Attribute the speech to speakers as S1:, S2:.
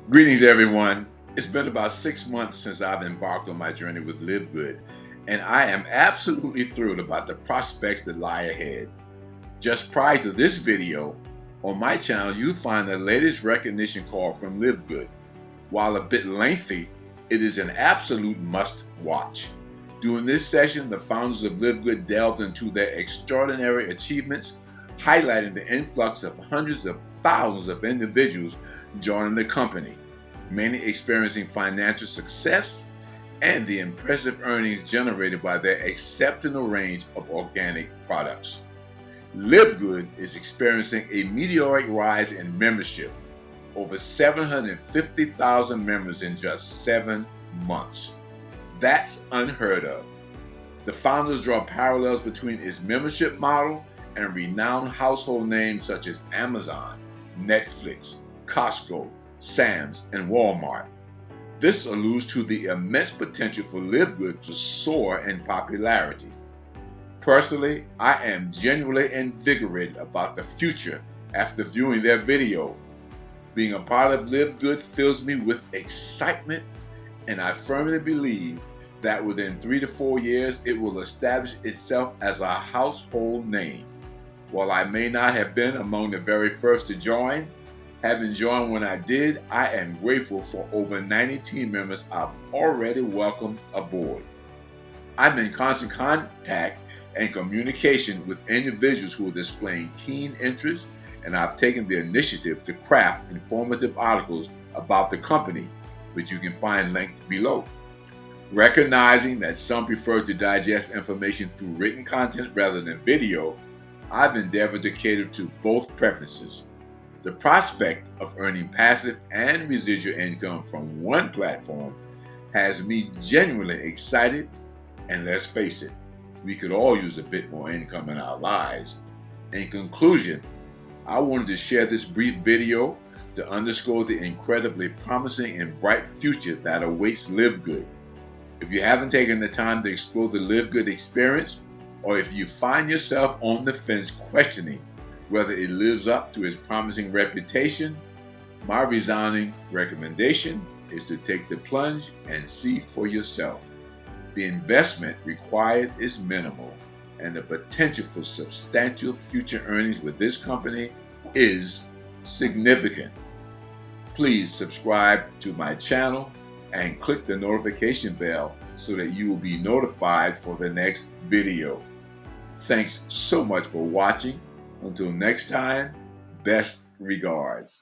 S1: Greetings, everyone. It's been about 6 months since I've embarked on my journey with Livgood, and I am absolutely thrilled about the prospects that lie ahead. Just prior to this video, on my channel, you'll find the latest recognition card from Livgood. While a bit lengthy, it is an absolute must-watch. During this session, the founders of Livgood delved into their extraordinary achievements, highlighting the influx of hundreds of thousands of individuals joining the company, many experiencing financial success, and the impressive earnings generated by their exceptional range of organic products. Livgood is experiencing a meteoric rise in membership, over 750,000 members in just 7 months. That's unheard of. The founders draw parallels between its membership model and renowned household names such as Amazon, Netflix, Costco, Sam's, and Walmart. This alludes to the immense potential for Livgood to soar in popularity. Personally, I am genuinely invigorated about the future after viewing their video. Being a part of Livgood fills me with excitement, and I firmly believe that within 3 to 4 years it will establish itself as a household name. While I may not have been among the very first to join, having joined when I did, I am grateful for over 90 team members I've already welcomed aboard. I'm in constant contact and communication with individuals who are displaying keen interest, and I've taken the initiative to craft informative articles about the company, which you can find linked below. Recognizing that some prefer to digest information through written content rather than video, I've endeavored to cater to both preferences. The prospect of earning passive and residual income from one platform has me genuinely excited, and let's face it, we could all use a bit more income in our lives. In conclusion, I wanted to share this brief video to underscore the incredibly promising and bright future that awaits Livgood. If you haven't taken the time to explore the Livgood experience, or if you find yourself on the fence questioning whether it lives up to its promising reputation, my resounding recommendation is to take the plunge and see for yourself. The investment required is minimal, and the potential for substantial future earnings with this company is significant. Please subscribe to my channel and click the notification bell so that you will be notified for the next video. Thanks so much for watching. Until next time, best regards.